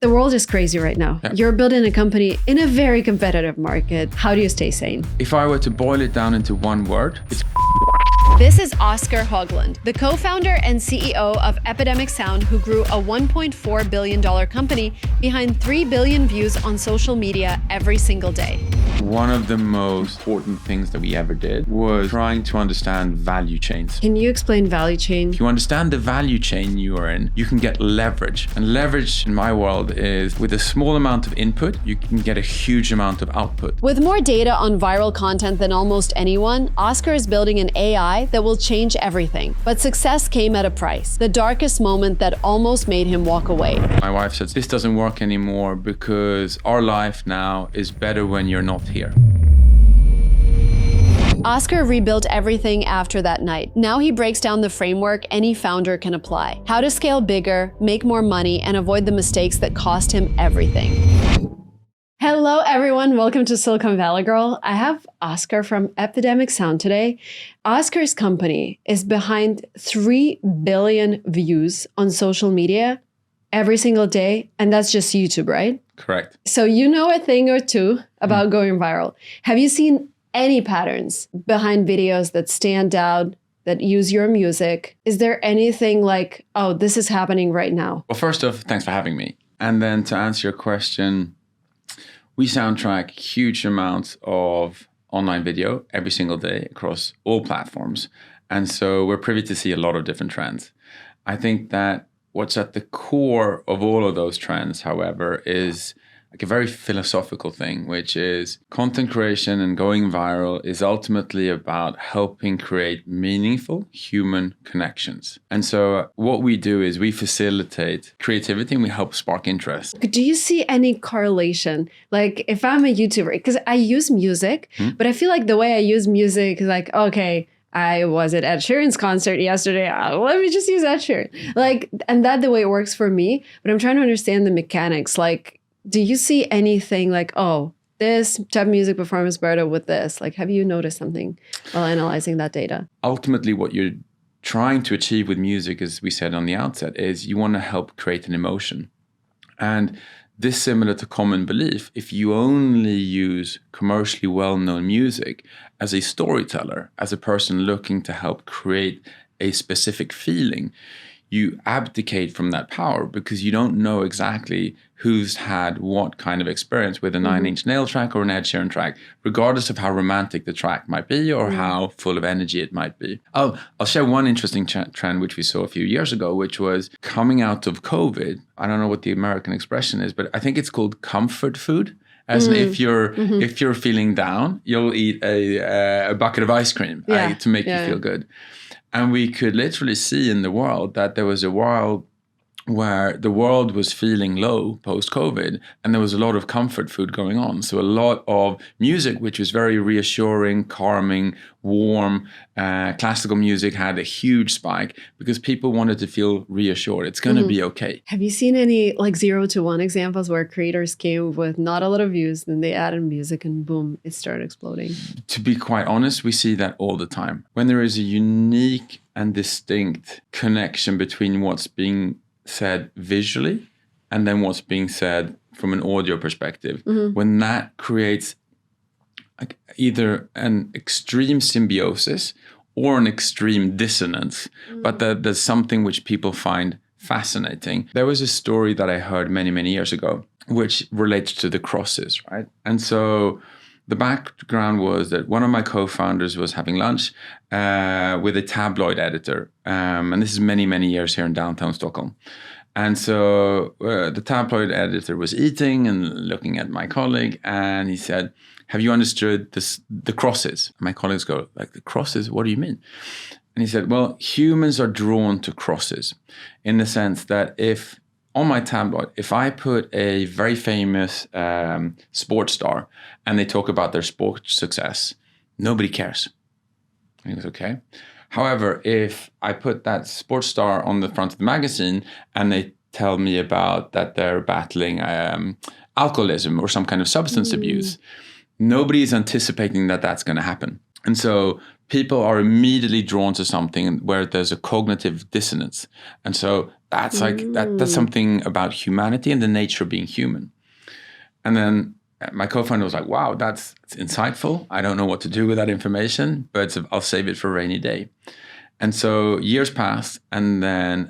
The world is crazy right now. Yeah. You're building a company in a very competitive market. How do you stay sane? If I were to boil it down into one word, it's This is Oscar Höglund, the co-founder and CEO of Epidemic Sound, who grew a $1.4 billion company behind 3 billion views on social media every single day. one of the most important things that we ever did was trying to understand value chains. Can you explain value chain? If you understand the value chain you are in, you can get leverage. And leverage in my world is with a small amount of input, you can get a huge amount of output. With more data on viral content than almost anyone, Oscar is building an AI that will change everything. But success came at a price, the darkest moment that almost made him walk away. My wife says, this doesn't work anymore because our life now is better when you're not here. Oscar rebuilt everything after that night. Now he breaks down the framework any founder can apply. How to scale bigger, make more money, and avoid the mistakes that cost him everything. Hello, everyone. Welcome to Silicon Valley Girl. I have Oscar from Epidemic Sound today. Oscar's company is behind 3 billion views on social media every single day. And that's just YouTube, right? Correct. So you know a thing or two about going viral. Have you seen any patterns behind videos that stand out, that use your music? Is there anything like, oh, this is happening right now? Well, first off, thanks for having me. And then to answer your question, we soundtrack huge amounts of online video every single day across all platforms. And so we're privy to see a lot of different trends. I think that what's at the core of all of those trends, however, is like a very philosophical thing, which is content creation and going viral is ultimately about helping create meaningful human connections. And so what we do is we facilitate creativity and we help spark interest. Do you see any correlation? Like if I'm a YouTuber, because I use music, but I feel like the way I use music is like, okay, I was at Ed Sheeran's concert yesterday. Let me just use Ed Sheeran. Like, and that's the way it works for me. But I'm trying to understand the mechanics. Like, do you see anything like, oh, this type of music performance better with this? Like, have you noticed something while analyzing that data? Ultimately, what you're trying to achieve with music, as we said on the outset, is you want to help create an emotion. And this, similar to common belief, if you only use commercially well-known music as a storyteller, as a person looking to help create a specific feeling, you abdicate from that power because you don't know exactly who's had what kind of experience with a 9-inch nail track or an Ed Sheeran track, regardless of how romantic the track might be or how full of energy it might be. I'll share one interesting trend which we saw a few years ago, which was coming out of COVID. I don't know what the American expression is, but I think it's called comfort food. As in if you're feeling down, you'll eat a bucket of ice cream to make you feel good. And we could literally see in the world that there was a world where the world was feeling low post-COVID, and there was a lot of comfort food going on. So a lot of music, which was very reassuring, calming, warm, classical music had a huge spike because people wanted to feel reassured. It's going to be okay. Have you seen any like 0 to 1 examples where creators came with not a lot of views, then they added music and boom, it started exploding? To be quite honest, we see that all the time. When there is a unique and distinct connection between what's being said visually and then what's being said from an audio perspective, when that creates like either an extreme symbiosis or an extreme dissonance, but that there's something which people find fascinating. There was a story that I heard many, many years ago, which relates to the crosses, right? And so the background was that one of my co-founders was having lunch with a tabloid editor. And this is many, many years here in downtown Stockholm. And so the tabloid editor was eating and looking at my colleague, and he said, have you understood the crosses? And my colleagues go, like, the crosses? What do you mean? And he said, well, humans are drawn to crosses in the sense that if on my tabloid, if I put a very famous sports star and they talk about their sports success, nobody cares. And he goes, okay. However, if I put that sports star on the front of the magazine and they tell me about that they're battling alcoholism or some kind of substance abuse, nobody is anticipating that that's going to happen. And so people are immediately drawn to something where there's a cognitive dissonance. And so that's that's something about humanity and the nature of being human. And then my co-founder was like, wow, that's insightful. I don't know what to do with that information, but I'll save it for a rainy day. And so years passed, and then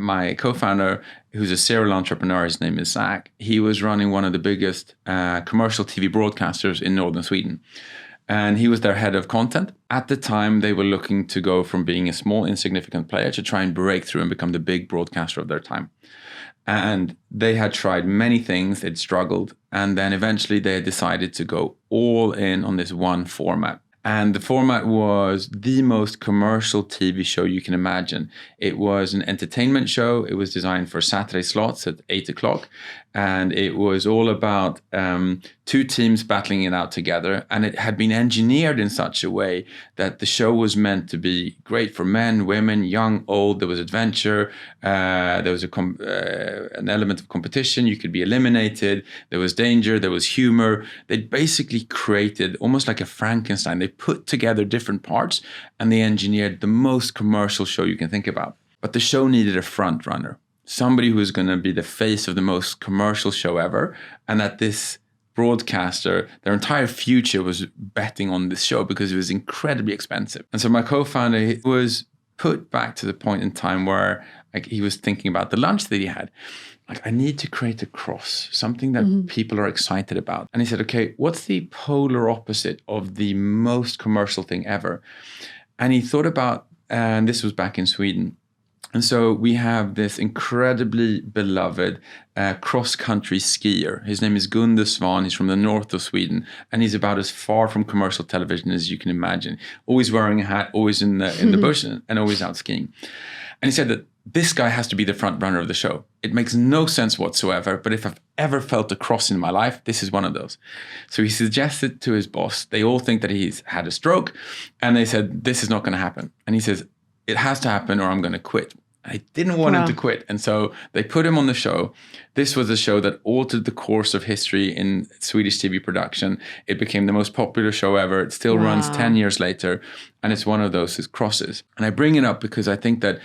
my co-founder, who's a serial entrepreneur, his name is Zach, he was running one of the biggest commercial TV broadcasters in northern Sweden. And he was their head of content. At the time, they were looking to go from being a small, insignificant player to try and break through and become the big broadcaster of their time. And they had tried many things, they'd struggled. And then eventually they had decided to go all in on this one format. And the format was the most commercial TV show you can imagine. It was an entertainment show. It was designed for Saturday slots at 8 o'clock. And it was all about two teams battling it out together. And it had been engineered in such a way that the show was meant to be great for men, women, young, old. There was adventure. There was an element of competition. You could be eliminated. There was danger. There was humor. They basically created almost like a Frankenstein. They put together different parts and they engineered the most commercial show you can think about. But the show needed a front runner. Somebody who was going to be the face of the most commercial show ever, and that this broadcaster, their entire future was betting on this show because it was incredibly expensive. And so my co-founder was put back to the point in time where he was thinking about the lunch that he had. I need to create a cross, something that people are excited about. And he said, okay, what's the polar opposite of the most commercial thing ever? And he thought about, and this was back in Sweden. And so we have this incredibly beloved cross-country skier. His name is Gunde Svan. He's from the north of Sweden. And he's about as far from commercial television as you can imagine. Always wearing a hat, always in the bush, and always out skiing. And he said that this guy has to be the front runner of the show. It makes no sense whatsoever, but if I've ever felt a cross in my life, this is one of those. So he suggested to his boss, they all think that he's had a stroke, and they said, this is not going to happen. And he says, it has to happen or I'm going to quit. I didn't want him to quit. And so they put him on the show. This was a show that altered the course of history in Swedish TV production. It became the most popular show ever. It still runs 10 years later. And it's one of those crosses. And I bring it up because I think that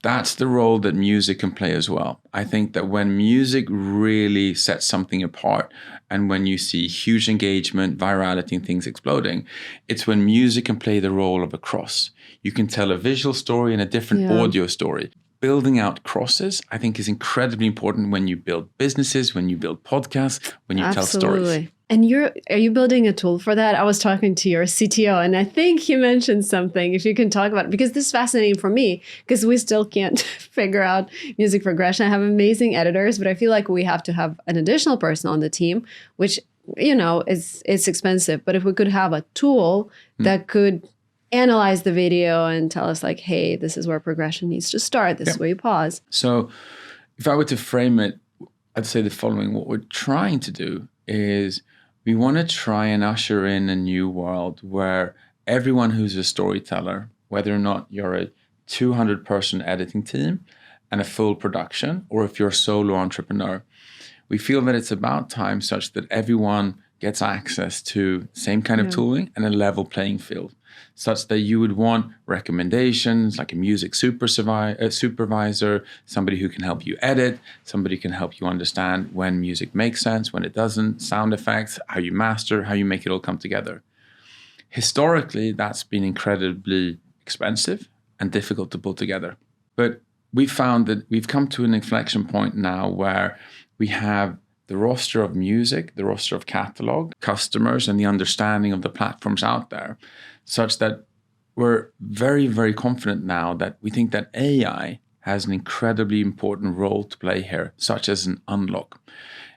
that's the role that music can play as well. I think that when music really sets something apart and when you see huge engagement, virality and things exploding, it's when music can play the role of a cross. You can tell a visual story and a different audio story. Building out crosses, I think, is incredibly important when you build businesses, when you build podcasts, when you tell stories. And are you building a tool for that? I was talking to your CTO, and I think he mentioned something. If you can talk about it, because this is fascinating for me, because we still can't figure out music progression. I have amazing editors, but I feel like we have to have an additional person on the team, which it's expensive. But if we could have a tool that could analyze the video and tell us like, hey, this is where progression needs to start. This is where you pause. So if I were to frame it, I'd say the following. What we're trying to do is we want to try and usher in a new world where everyone who's a storyteller, whether or not you're a 200-person editing team and a full production, or if you're a solo entrepreneur, we feel that it's about time such that everyone gets access to same kind of tooling and a level playing field, such that you would want recommendations like a music supervisor, somebody who can help you edit, somebody can help you understand when music makes sense, when it doesn't, sound effects, how you master, how you make it all come together. Historically, that's been incredibly expensive and difficult to pull together. But we found that we've come to an inflection point now where we have the roster of music, the roster of catalog, customers, and the understanding of the platforms out there, such that we're very, very confident now that we think that AI has an incredibly important role to play here, such as an unlock.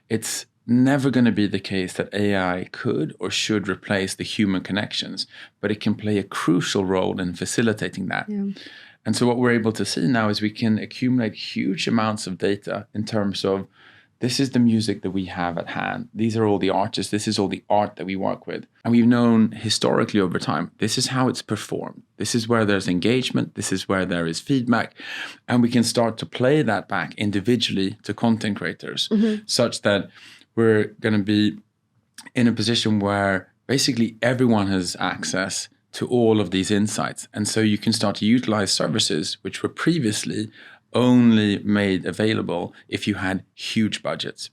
It's never going to be the case that AI could or should replace the human connections, but it can play a crucial role in facilitating that. And so what we're able to see now is we can accumulate huge amounts of data in terms of this is the music that we have at hand. These are all the artists. This is all the art that we work with. And we've known historically over time, this is how it's performed. This is where there's engagement. This is where there is feedback. And we can start to play that back individually to content creators, such that we're going to be in a position where basically everyone has access to all of these insights. And so you can start to utilize services which were previously only made available if you had huge budgets.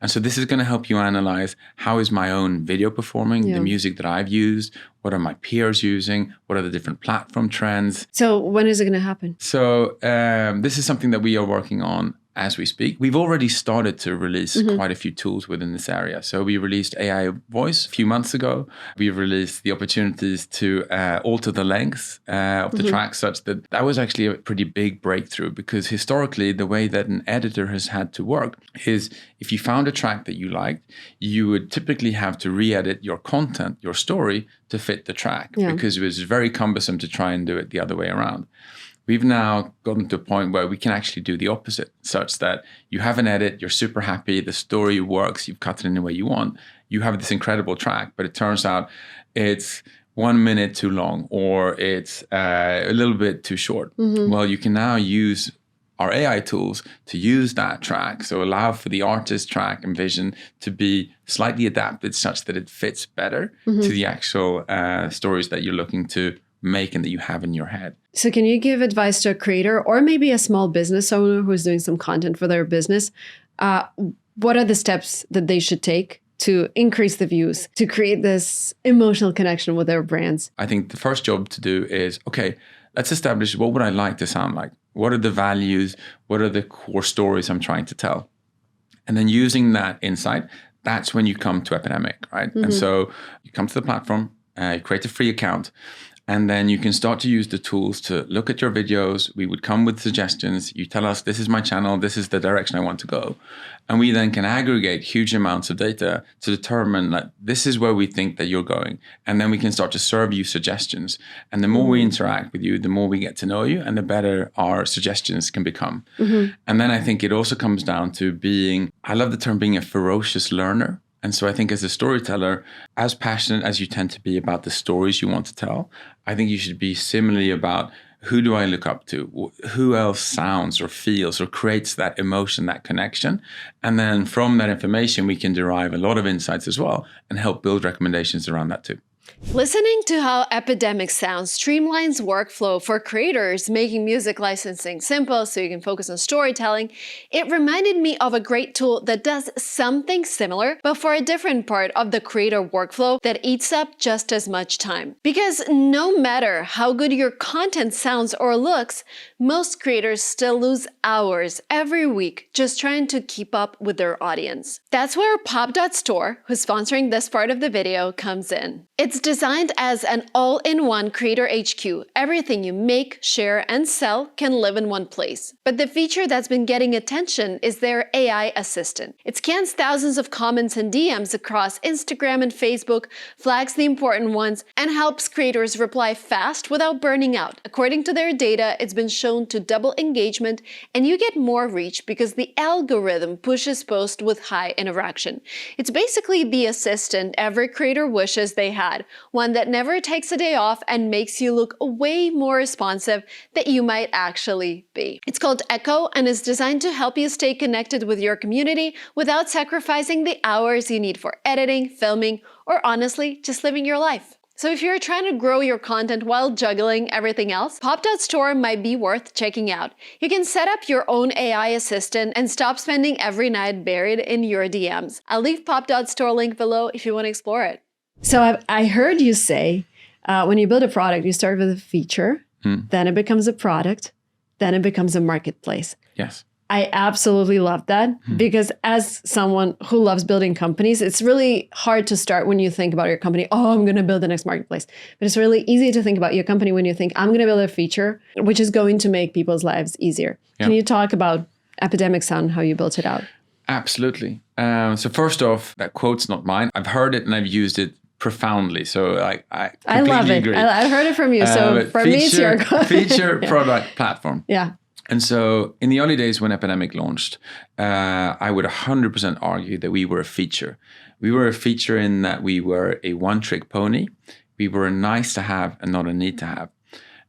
And so this is going to help you analyze, how is my own video performing, the music that I've used, what are my peers using, what are the different platform trends. So when is it going to happen? So this is something that we are working on as we speak. We've already started to release quite a few tools within this area. So we released AI voice a few months ago. We've released the opportunities to alter the length of the track, such that was actually a pretty big breakthrough, because historically the way that an editor has had to work is, if you found a track that you liked, you would typically have to re-edit your content, your story, to fit the track, because it was very cumbersome to try and do it the other way around. We've now gotten to a point where we can actually do the opposite, such that you have an edit, you're super happy, the story works, you've cut it in the way you want, you have this incredible track, but it turns out it's 1 minute too long, or it's a little bit too short. Well, you can now use our AI tools to use that track, so allow for the artist track and vision to be slightly adapted such that it fits better to the actual stories that you're looking to make and that you have in your head. So can you give advice to a creator or maybe a small business owner who's doing some content for their business? What are the steps that they should take to increase the views, to create this emotional connection with their brands? I think the first job to do is, okay, let's establish, what would I like to sound like? What are the values? What are the core stories I'm trying to tell? And then using that insight, that's when you come to Epidemic, right? And so you come to the platform, you create a free account, and then you can start to use the tools to look at your videos. We would come with suggestions. You tell us, this is my channel, this is the direction I want to go. And we then can aggregate huge amounts of data to determine that this is where we think that you're going. And then we can start to serve you suggestions. And the more we interact with you, the more we get to know you, and the better our suggestions can become. And then I think it also comes down to being, I love the term, being a ferocious learner. And so I think as a storyteller, as passionate as you tend to be about the stories you want to tell, I think you should be similarly about, who do I look up to? Who else sounds or feels or creates that emotion, that connection? And then from that information, we can derive a lot of insights as well and help build recommendations around that too. Listening to how Epidemic Sound streamlines workflow for creators, making music licensing simple so you can focus on storytelling, it reminded me of a great tool that does something similar, but for a different part of the creator workflow that eats up just as much time. Because no matter how good your content sounds or looks, most creators still lose hours every week just trying to keep up with their audience. That's where Pop.store, who's sponsoring this part of the video, comes in. It's designed as an all-in-one creator HQ. Everything you make, share, and sell can live in one place. But the feature that's been getting attention is their AI assistant. It scans thousands of comments and DMs across Instagram and Facebook, flags the important ones, and helps creators reply fast without burning out. According to their data, it's been shown to double engagement, and you get more reach because the algorithm pushes posts with high interaction. It's basically the assistant every creator wishes they had, one that never takes a day off and makes you look way more responsive than you might actually be. It's called Echo and is designed to help you stay connected with your community without sacrificing the hours you need for editing, filming, or honestly, just living your life. So if you're trying to grow your content while juggling everything else, Pop.store might be worth checking out. You can set up your own AI assistant and stop spending every night buried in your DMs. I'll leave Pop.store link below if you want to explore it. So I heard you say, when you build a product, you start with a feature, then it becomes a product, then it becomes a marketplace. Yes. I absolutely love that because as someone who loves building companies, it's really hard to start when you think about your company, oh, I'm going to build the next marketplace. But it's really easy to think about your company when you think, I'm going to build a feature, which is going to make people's lives easier. Yeah. Can you talk about Epidemic Sound, how you built it out? Absolutely. So first off, that quote's not mine. I've heard it and I've used it profoundly. So I love it. agree. I've heard it from you. So for me, it's your feature, product, platform. Yeah. And so in the early days when Epidemic launched, I would 100% argue that we were a feature. We were a feature in that we were a one-trick pony. We were a nice to have and not a need to have.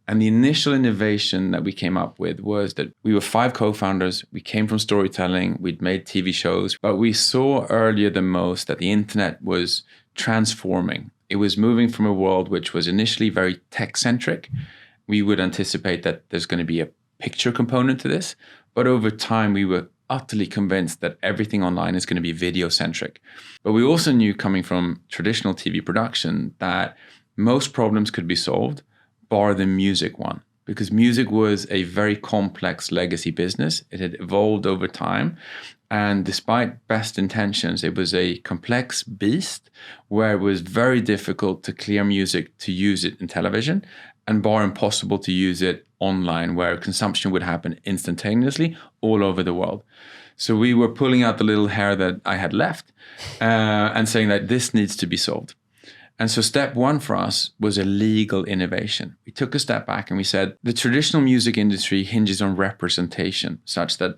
And the initial innovation that we came up with was that we were 5 co-founders. We came from storytelling. We'd made TV shows. But we saw earlier than most that the internet was transforming. It was moving from a world which was initially very tech-centric. We would anticipate that there's going to be a picture component to this, but over time we were utterly convinced that everything online is going to be video-centric. But we also knew, coming from traditional TV production, that most problems could be solved, bar the music one, because music was a very complex legacy business. It had evolved over time. And despite best intentions, it was a complex beast where it was very difficult to clear music to use it in television, and bar impossible to use it online, where consumption would happen instantaneously all over the world. So we were pulling out the little hair that I had left and saying that this needs to be solved. And so step one for us was a legal innovation. We took a step back and we said, the traditional music industry hinges on representation, such that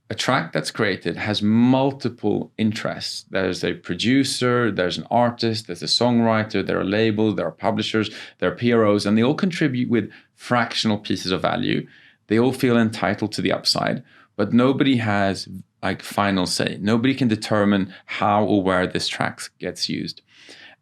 a track that's created has multiple interests. There's a producer, there's an artist, there's a songwriter, there are labels, there are publishers, there are PROs, and they all contribute with fractional pieces of value. They all feel entitled to the upside, but nobody has like final say. Nobody can determine how or where this track gets used.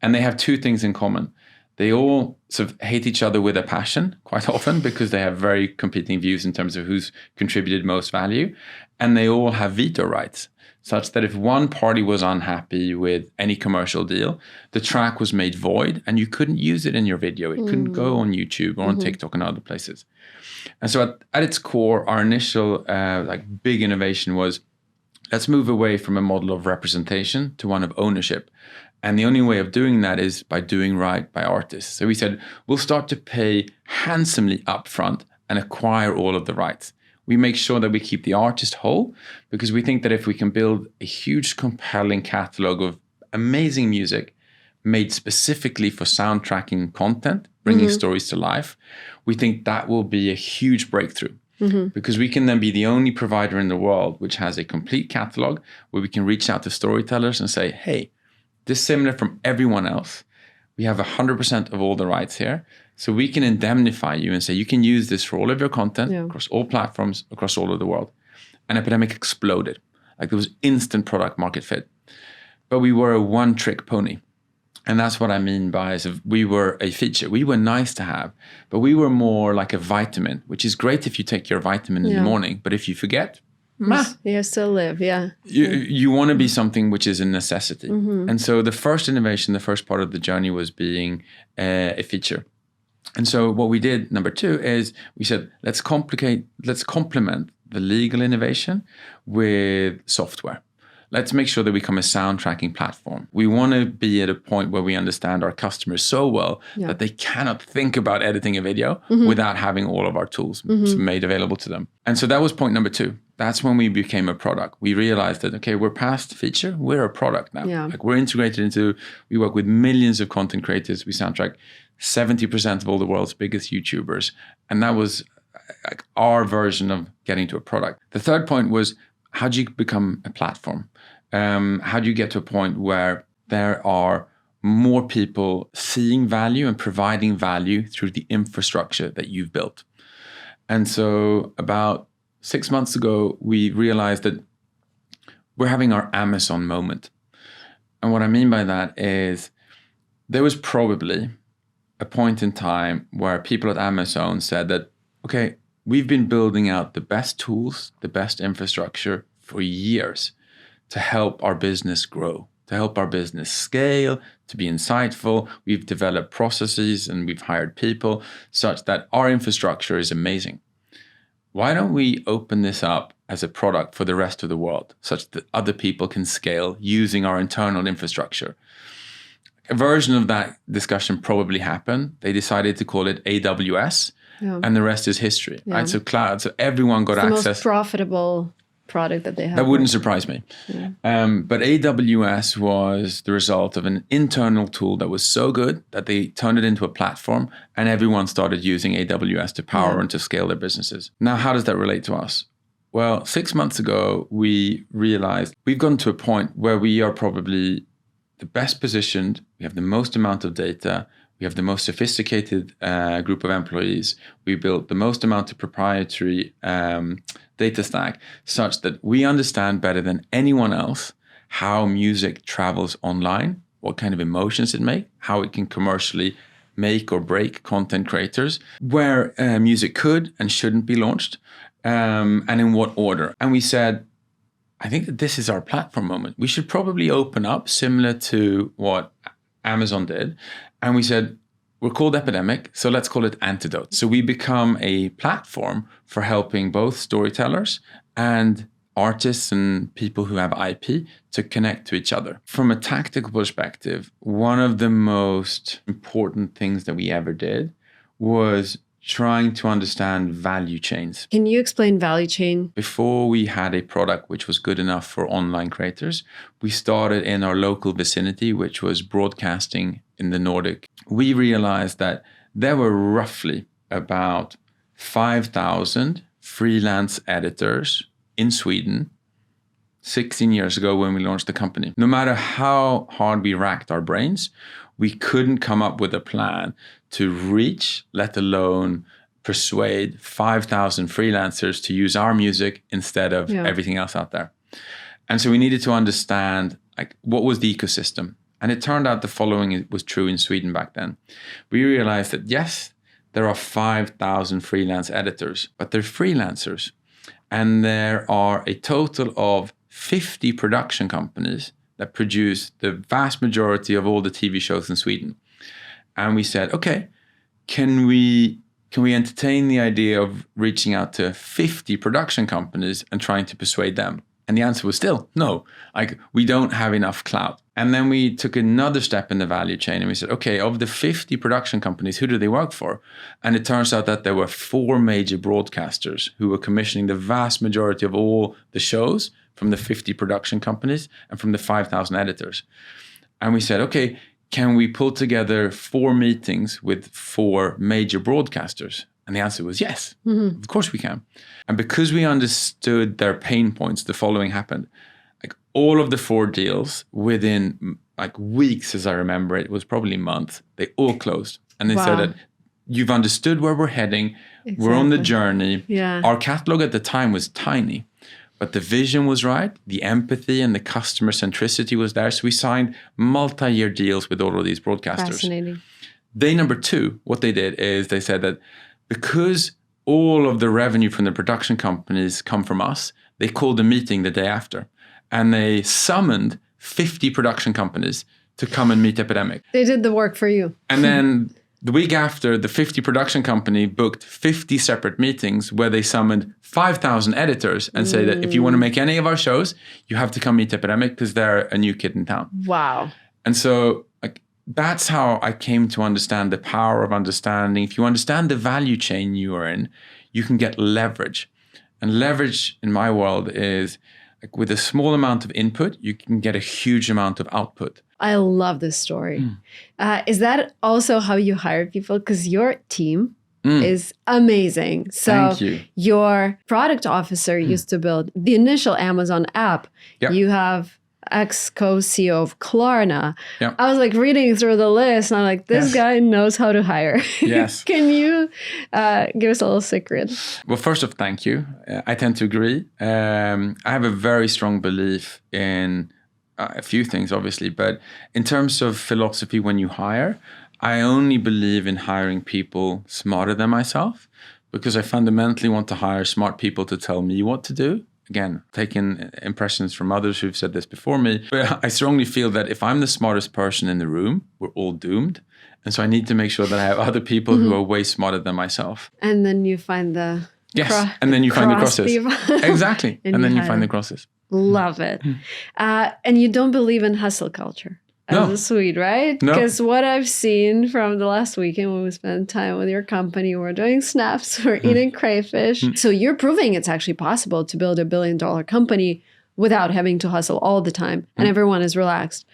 And they have two things in common. They all sort of hate each other with a passion quite often, because they have very competing views in terms of who's contributed most value. And they all have veto rights, such that if one party was unhappy with any commercial deal, the track was made void and you couldn't use it in your video. It couldn't go on YouTube or on TikTok and other places. And so at its core, our initial big innovation was, let's move away from a model of representation to one of ownership. And the only way of doing that is by doing right by artists. So we said, we'll start to pay handsomely upfront and acquire all of the rights. We make sure that we keep the artist whole, because we think that if we can build a huge, compelling catalog of amazing music made specifically for soundtracking content, bringing stories to life, we think that will be a huge breakthrough. Because we can then be the only provider in the world which has a complete catalog where we can reach out to storytellers and say, hey, dissimilar from everyone else, we have 100% of all the rights here. So we can indemnify you and say, you can use this for all of your content across all platforms, across all of the world. And Epidemic exploded. Like, there was instant product market fit. But we were a one-trick pony. And that's what I mean by, we were a feature. We were nice to have, but we were more like a vitamin, which is great if you take your vitamin in the morning. But if you forget, you still live, You want to be something which is a necessity. And so the first innovation, the first part of the journey, was being a feature. And so what we did, number two, is we said, let's complement the legal innovation with software. Let's make sure that we become a sound tracking platform. We want to be at a point where we understand our customers so well that they cannot think about editing a video without having all of our tools made available to them. And so that was point number two. That's when we became a product. We realized that, okay, we're past feature, we're a product now. Like, we're integrated into, we work with millions of content creators. We soundtrack 70% of all the world's biggest YouTubers. And that was like our version of getting to a product. The third point was, how do you become a platform? How do you get to a point where there are more people seeing value and providing value through the infrastructure that you've built? And so about 6 months ago, we realized that we're having our Amazon moment. And what I mean by that is, there was probably a point in time where people at Amazon said that, okay, we've been building out the best tools, the best infrastructure for years to help our business grow, to help our business scale, to be insightful. We've developed processes and we've hired people such that our infrastructure is amazing. Why don't we open this up as a product for the rest of the world, such that other people can scale using our internal infrastructure? A version of that discussion probably happened. They decided to call it AWS, and the rest is history, right? So cloud, so everyone got access. The most profitable product that they have. That wouldn't surprise me. But AWS was the result of an internal tool that was so good that they turned it into a platform, and everyone started using AWS to power and to scale their businesses. Now, how does that relate to us? Well, 6 months ago, we realized we've gotten to a point where we are probably the best positioned. We have the most amount of data. We have the most sophisticated group of employees. We built the most amount of proprietary data stack, such that we understand better than anyone else how music travels online what kind of emotions it makes, how it can commercially make or break content creators, where music could and shouldn't be launched, and in what order. And we said, I think that this is our platform moment. We should probably open up similar to what Amazon did. And we said, we're called Epidemic, so let's call it Antidote. So we become a platform for helping both storytellers and artists and people who have IP to connect to each other. From a tactical perspective, one of the most important things that we ever did was trying to understand value chains. Can you explain value chain? Before we had a product which was good enough for online creators, we started in our local vicinity, which was broadcasting in the Nordic. We realized that there were roughly about 5,000 freelance editors in Sweden 16 years ago when we launched the company. No matter how hard we racked our brains, we couldn't come up with a plan to reach, let alone persuade 5,000 freelancers to use our music instead of everything else out there. And so we needed to understand what was the ecosystem. And it turned out the following was true in Sweden back then. We realized that yes, there are 5,000 freelance editors, but they're freelancers. And there are a total of 50 production companies that produce the vast majority of all the TV shows in Sweden. And we said, okay, can we entertain the idea of reaching out to 50 production companies and trying to persuade them? And the answer was still no, we don't have enough clout. And then we took another step in the value chain and we said, okay, of the 50 production companies, who do they work for? And it turns out that there were 4 major broadcasters who were commissioning the vast majority of all the shows from the 50 production companies and from the 5,000 editors. And we said, okay, can we pull together 4 meetings with 4 major broadcasters? And the answer was yes, of course we can. And because we understood their pain points, the following happened. All of the 4 deals within weeks, as I remember, it was probably months, they all closed. And they said that you've understood where we're heading. Exactly. We're on the journey. Yeah. Our catalog at the time was tiny, but the vision was right. The empathy and the customer centricity was there. So we signed multi-year deals with all of these broadcasters. Fascinating. Day number 2, what they did is they said that because all of the revenue from the production companies come from us, they called a meeting the day after. And they summoned 50 production companies to come and meet Epidemic. They did the work for you. And then the week after, the 50 production company booked 50 separate meetings where they summoned 5,000 editors and say that if you want to make any of our shows, you have to come meet Epidemic because they're a new kid in town. Wow. And so that's how I came to understand the power of understanding. If you understand the value chain you are in, you can get leverage. And leverage in my world is with a small amount of input, you can get a huge amount of output. I love this story. Is that also how you hire people? Because your team is amazing. So Thank you. Your product officer used to build the initial Amazon app. Yep. You have ex-co-CEO of Klarna. Yep. I was reading through the list and I'm this guy knows how to hire. Yes. Can you give us a little secret? Well, first off, thank you. I tend to agree. I have a very strong belief in a few things, obviously, but in terms of philosophy when you hire, I only believe in hiring people smarter than myself because I fundamentally want to hire smart people to tell me what to do. Again, taking impressions from others who've said this before me. But I strongly feel that if I'm the smartest person in the room, we're all doomed. And so I need to make sure that I have other people who are way smarter than myself. And then you find the and then you find the crosses. Exactly. and then you find them. the crosses. Love it. And you don't believe in hustle culture as a Swede, right? No. Because what I've seen from the last weekend when we spent time with your company, we're doing snaps, we're eating crayfish. So you're proving it's actually possible to build $1 billion company without having to hustle all the time. And everyone is relaxed.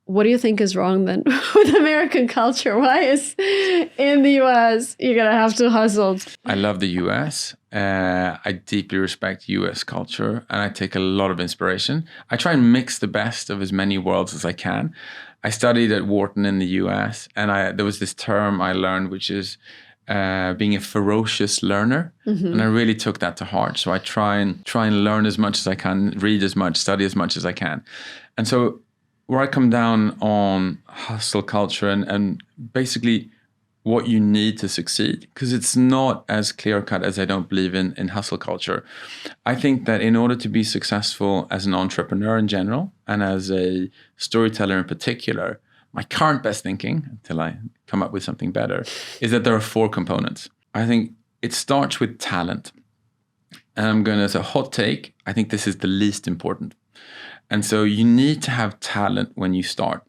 What do you think is wrong then with American culture? Why is in the US you're going to have to hustle? I love the US. I deeply respect US culture and I take a lot of inspiration. I try and mix the best of as many worlds as I can. I studied at Wharton in the US and there was this term I learned which is being a ferocious learner. And I really took that to heart. So I try and learn as much as I can, read as much, study as much as I can. And so where I come down on hustle culture and basically what you need to succeed, because it's not as clear-cut as I don't believe in hustle culture. I think that in order to be successful as an entrepreneur in general and as a storyteller in particular, my current best thinking, until I come up with something better, is that there are 4 components. I think it starts with talent. And I'm going to, as a hot take, I think this is the least important. And so you need to have talent when you start.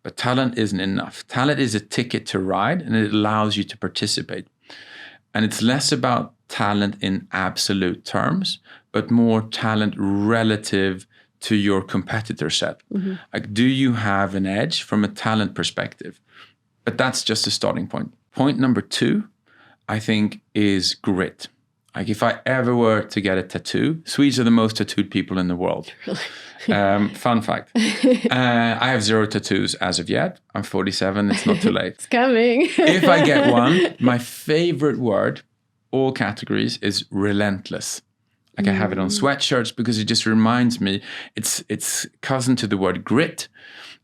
But talent isn't enough. Talent is a ticket to ride, and it allows you to participate. And it's less about talent in absolute terms, but more talent relative to your competitor set. Mm-hmm. Like, do you have an edge from a talent perspective? But that's just a starting point. Point number 2, I think, is grit. Like, if I ever were to get a tattoo, Swedes are the most tattooed people in the world. Really? Fun fact. I have 0 tattoos as of yet. I'm 47. It's not too late. It's coming. If I get one, my favorite word, all categories, is relentless. Like, I have it on sweatshirts because it just reminds me, it's cousin to the word grit.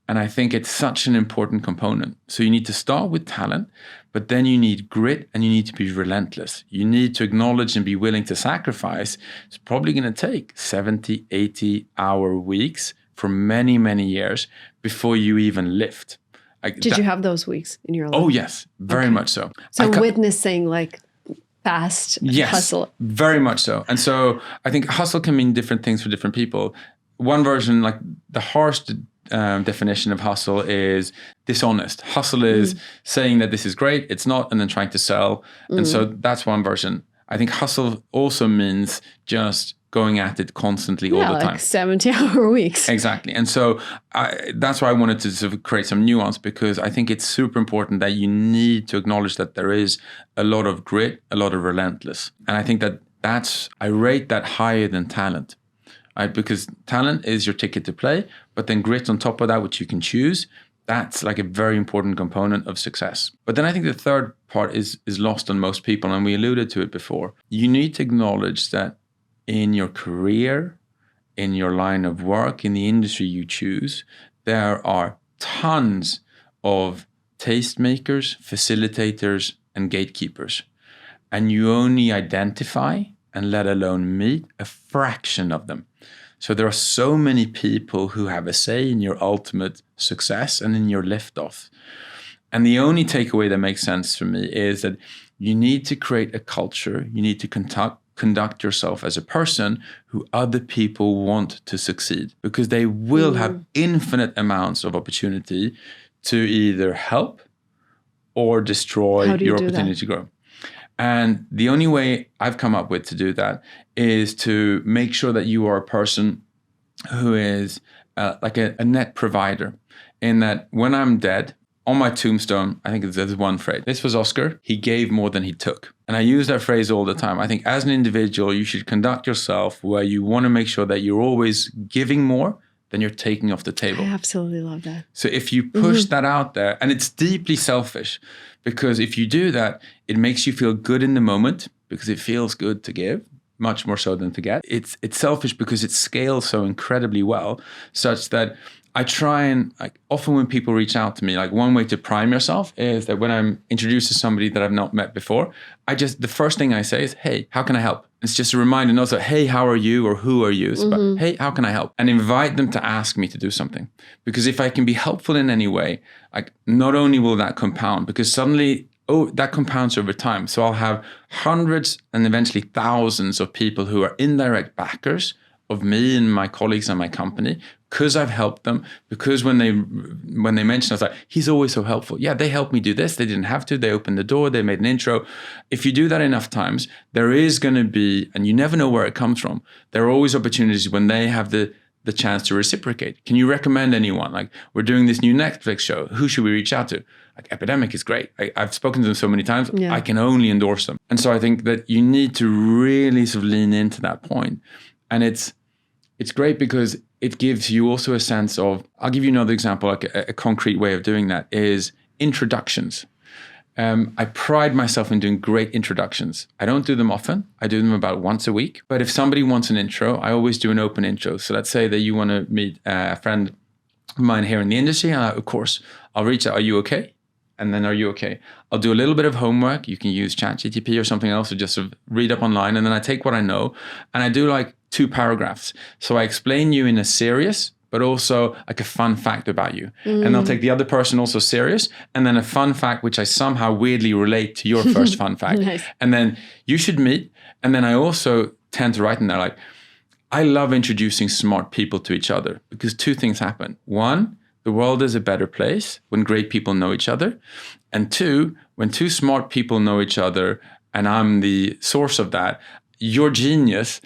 And I think it's such an important component. So you need to start with talent, but then you need grit and you need to be relentless. You need to acknowledge and be willing to sacrifice. It's probably going to take 70, 80-hour weeks for many, many years before you even lift. Did you have those weeks in your life? Oh, yes, very much so. So witnessing like fast hustle. Very much so. And so I think hustle can mean different things for different people. One version, like the harsh definition of hustle, is dishonest. Hustle is saying that this is great, it's not, and then trying to sell. And so that's one version. I think hustle also means just going at it constantly all the time. Like 70-hour weeks. Exactly. And so that's why I wanted to sort of create some nuance, because I think it's super important that you need to acknowledge that there is a lot of grit, a lot of relentless. And I think I rate that higher than talent. Right? Because talent is your ticket to play, but then grit on top of that, which you can choose, that's like a very important component of success. But then I think the third part is lost on most people, and we alluded to it before. You need to acknowledge that in your career, in your line of work, in the industry you choose, there are tons of tastemakers, facilitators, and gatekeepers. And you only identify and let alone meet a fraction of them. So there are so many people who have a say in your ultimate success and in your liftoff. And the only takeaway that makes sense for me is that you need to create a culture, you need to conduct yourself as a person who other people want to succeed, because they will have infinite amounts of opportunity to either help or destroy your opportunity to grow. And the only way I've come up with to do that is to make sure that you are a person who is like a net provider, in that when I'm dead, on my tombstone, I think there's one phrase. This was Oscar. He gave more than he took. And I use that phrase all the time. I think as an individual, you should conduct yourself where you want to make sure that you're always giving more than you're taking off the table. I absolutely love that. So if you push that out there, and it's deeply selfish, because if you do that, it makes you feel good in the moment, because it feels good to give, much more so than to get. It's selfish because it scales so incredibly well, such that I try and, like, often when people reach out to me, like, one way to prime yourself is that when I'm introduced to somebody that I've not met before, the first thing I say is, hey, how can I help? It's just a reminder, and also, hey, how are you, or who are you? It's about, hey, how can I help? And invite them to ask me to do something. Because if I can be helpful in any way, like, not only will that compound, because suddenly, that compounds over time. So I'll have hundreds and eventually thousands of people who are indirect backers of me and my colleagues and my company, because I've helped them. Because when they mentioned, I was like, he's always so helpful. Yeah, they helped me do this. They didn't have to. They opened the door. They made an intro. If you do that enough times, there is going to be, and you never know where it comes from, there are always opportunities when they have the chance to reciprocate. Can you recommend anyone? Like, we're doing this new Netflix show. Who should we reach out to? Like, Epidemic is great. I've spoken to them so many times. Yeah. I can only endorse them. And so I think that you need to really sort of lean into that point. And it's great because it gives you also a sense of, I'll give you another example, like a concrete way of doing that is introductions. I pride myself in doing great introductions. I don't do them often. I do them about once a week. But if somebody wants an intro, I always do an open intro. So let's say that you want to meet a friend mine here in the industry. And of course, I'll reach out, are you okay? And then, are you okay? I'll do a little bit of homework. You can use ChatGPT or something else, or just sort of read up online. And then I take what I know and I do like 2 paragraphs. So I explain you in a serious, but also like a fun fact about you. And I'll take the other person also serious. And then a fun fact, which I somehow weirdly relate to your first fun fact. Nice. And then you should meet. And then I also tend to write in there like, I love introducing smart people to each other because 2 things happen. 1, the world is a better place when great people know each other. And 2, when 2 smart people know each other and I'm the source of that, your genius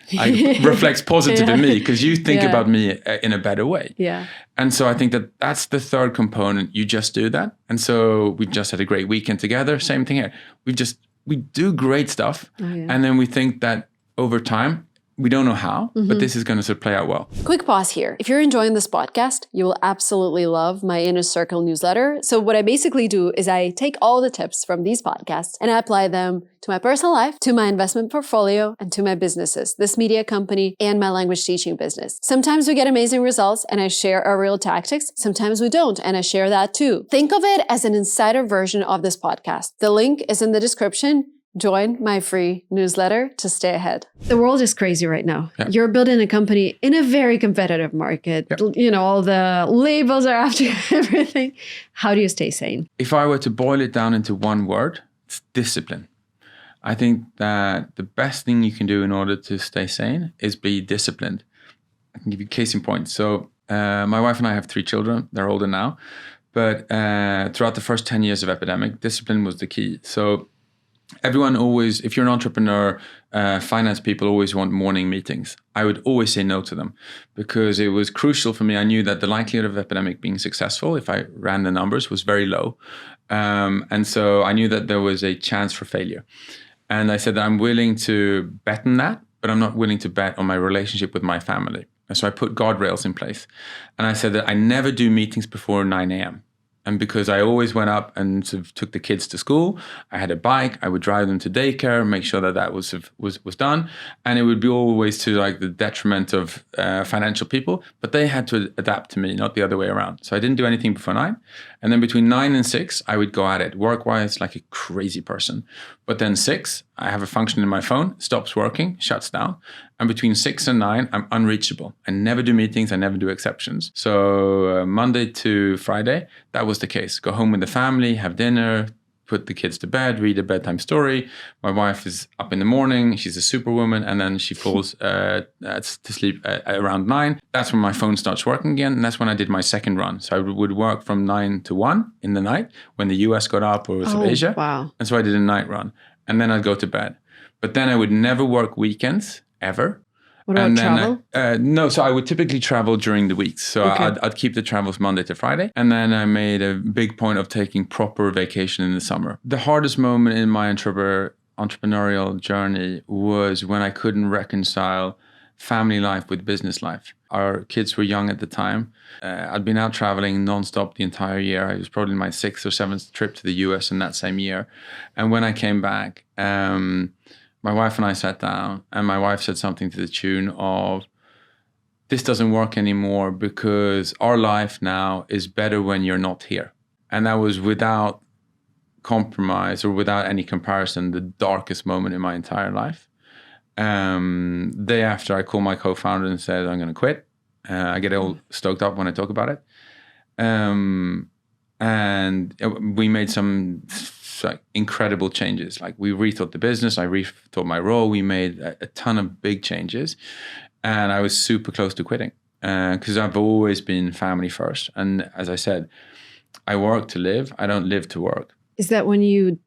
reflects positive in me because you think about me in a better way. Yeah. And so I think that that's the third component. You just do that. And so we just had a great weekend together. Same thing here. We do great stuff. Oh, yeah. And then we think that over time, we don't know how, but this is going to sort of play out well. Quick pause here. If you're enjoying this podcast, you will absolutely love my Inner Circle newsletter. So what I basically do is I take all the tips from these podcasts and I apply them to my personal life, to my investment portfolio, and to my businesses, this media company and my language teaching business. Sometimes we get amazing results and I share our real tactics. Sometimes we don't, and I share that too. Think of it as an insider version of this podcast. The link is in the description. Join my free newsletter to stay ahead. The world is crazy right now. Yeah. You're building a company in a very competitive market. Yep. You know, all the labels are after everything. How do you stay sane? If I were to boil it down into one word, it's discipline. I think that the best thing you can do in order to stay sane is be disciplined. I can give you a case in point. So my wife and I have 3 children. They're older now. But throughout the first 10 years of Epidemic, discipline was the key. So everyone always, if you're an entrepreneur, finance people always want morning meetings. I would always say no to them because it was crucial for me. I knew that the likelihood of Epidemic being successful, if I ran the numbers, was very low. And so I knew that there was a chance for failure. And I said that I'm willing to bet on that, but I'm not willing to bet on my relationship with my family. And so I put guardrails in place. And I said that I never do meetings before 9 a.m. And because I always went up and sort of took the kids to school, I had a bike, I would drive them to daycare, make sure that that was done. And it would be always to like the detriment of financial people, but they had to adapt to me, not the other way around. So I didn't do anything before 9. And then between 9 and 6, I would go at it work-wise like a crazy person. But then 6, I have a function in my phone, stops working, shuts down. And between 6 and 9, I'm unreachable. I never do meetings. I never do exceptions. So Monday to Friday, that was the case. Go home with the family, have dinner, put the kids to bed, read a bedtime story. My wife is up in the morning. She's a superwoman. And then she falls to sleep around 9. That's when my phone starts working again. And that's when I did my second run. So I would work from 9 to 1 in the night when the US got up or Asia. Wow. And so I did a night run. And then I'd go to bed. But then I would never work weekends, ever. What about travel? No, so I would typically travel during the weeks. So Okay. I'd keep the travels Monday to Friday. And then I made a big point of taking proper vacation in the summer. The hardest moment in my entrepreneurial journey was when I couldn't reconcile family life with business life. Our kids were young at the time. I'd been out traveling nonstop the entire year. It was probably my 6th or 7th trip to the US in that same year. And when I came back, my wife and I sat down and my wife said something to the tune of, this doesn't work anymore because our life now is better when you're not here. And that was without compromise or without any comparison, the darkest moment in my entire life. Day after, I called my co-founder and said, I'm going to quit. I get all stoked up when I talk about it. And we made some incredible changes. Like we rethought the business. I rethought my role. We made a ton of big changes. And I was super close to quitting because I've always been family first. And as I said, I work to live. I don't live to work. Is that when you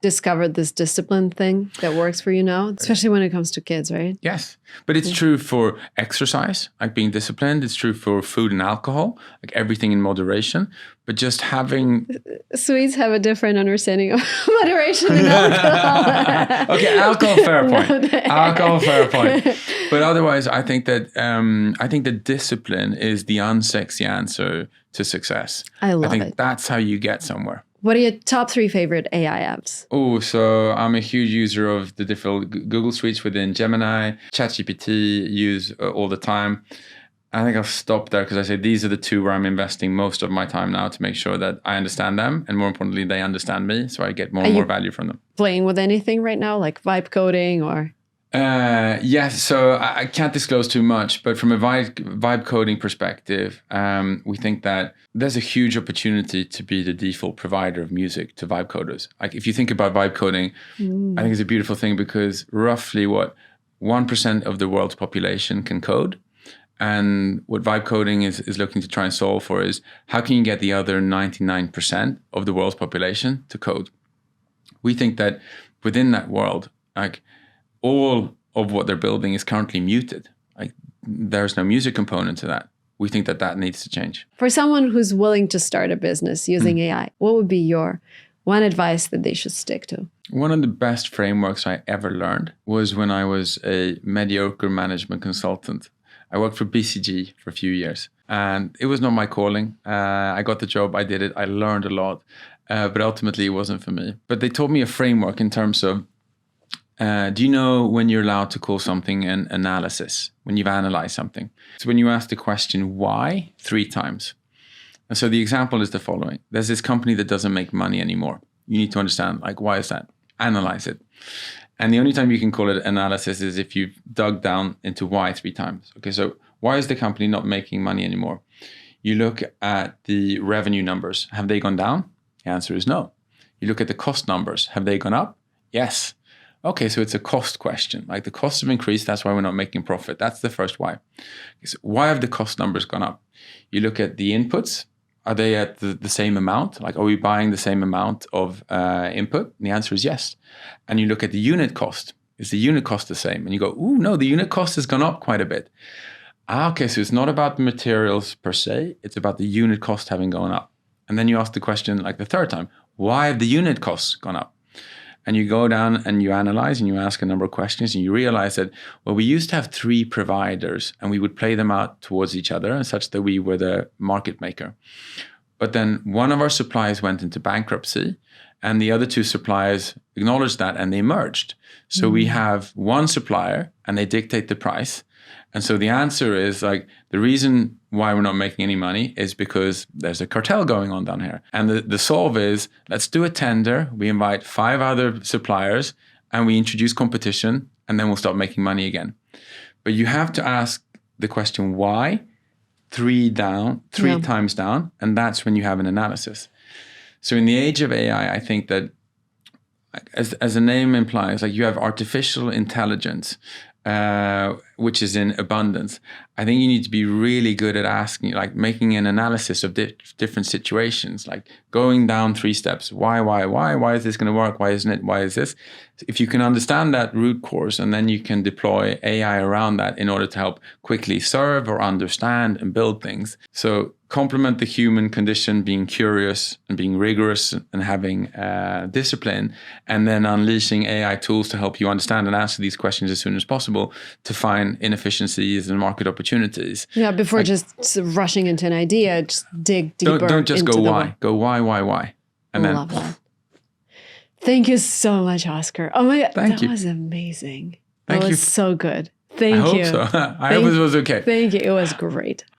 discovered this discipline thing that works for you now, especially when it comes to kids, right? Yes. But it's true for exercise, like being disciplined. It's true for food and alcohol, like everything in moderation. But just having... Swedes have a different understanding of moderation and alcohol. Okay, alcohol, fair point. Alcohol, fair point. But otherwise, I think that discipline is the unsexy answer to success. I think it. That's how you get somewhere. What are your top 3 favorite AI apps? Oh, so I'm a huge user of the different Google suites within Gemini. ChatGPT use all the time. I think I'll stop there because I say these are the two where I'm investing most of my time now to make sure that I understand them, and more importantly, they understand me, so I get more and more value from them. Playing with anything right now, like vibe coding or? Yes, so I can't disclose too much, but from a vibe coding perspective, we think that there's a huge opportunity to be the default provider of music to vibe coders. Like if you think about vibe coding, I think it's a beautiful thing because roughly 1% of the world's population can code. And what vibe coding is looking to try and solve for is how can you get the other 99% of the world's population to code? We think that within that world, like all of what they're building is currently muted. Like there's no music component to that. We think that that needs to change. For someone who's willing to start a business using AI, what would be your one advice that they should stick to? One of the best frameworks I ever learned was when I was a mediocre management consultant. I worked for BCG for a few years, and it was not my calling. I got the job, I did it, I learned a lot, but ultimately it wasn't for me. But they taught me a framework in terms of, do you know when you're allowed to call something an analysis, when you've analyzed something? So when you ask the question why 3 times. And so the example is the following. There's this company that doesn't make money anymore. You need to understand, like, why is that? Analyze it. And the only time you can call it analysis is if you've dug down into why 3 times. Okay, so why is the company not making money anymore? You look at the revenue numbers. Have they gone down? The answer is no. You look at the cost numbers. Have they gone up? Yes. Okay, so it's a cost question. Like the costs have increased, that's why we're not making profit. That's the first why. So why have the cost numbers gone up? You look at the inputs. Are they at the same amount? Like, are we buying the same amount of input? And the answer is yes. And you look at the unit cost. Is the unit cost the same? And you go, ooh, no, the unit cost has gone up quite a bit. Okay, so it's not about the materials per se. It's about the unit cost having gone up. And then you ask the question like the third time, why have the unit costs gone up? And you go down and you analyze and you ask a number of questions and you realize that, well, we used to have 3 providers and we would play them out towards each other and such that we were the market maker. But then one of our suppliers went into bankruptcy and the other 2 suppliers acknowledged that and they merged. So we have one supplier and they dictate the price. And so the answer is like, the reason why we're not making any money is because there's a cartel going on down here. And the solve is, let's do a tender. We invite 5 other suppliers and we introduce competition and then we'll start making money again. But you have to ask the question why 3 times down. And that's when you have an analysis. So in the age of AI, I think that as the name implies, like you have artificial intelligence, which is in abundance. I think you need to be really good at asking, like making an analysis of different situations, like going down 3 steps. Why is this going to work? Why isn't it? Why is this? If you can understand that root cause and then you can deploy AI around that in order to help quickly serve or understand and build things. So complement the human condition, being curious and being rigorous and having discipline, and then unleashing AI tools to help you understand and answer these questions as soon as possible to find inefficiencies and market opportunities. Yeah, before just rushing into an idea, just dig deeper. Don't just into go why. Go why. And I love that. Thank you so much, Oscar. Oh my God, that was amazing. That was so good. Thank you. I hope so. I hope it was okay. Thank you. It was great.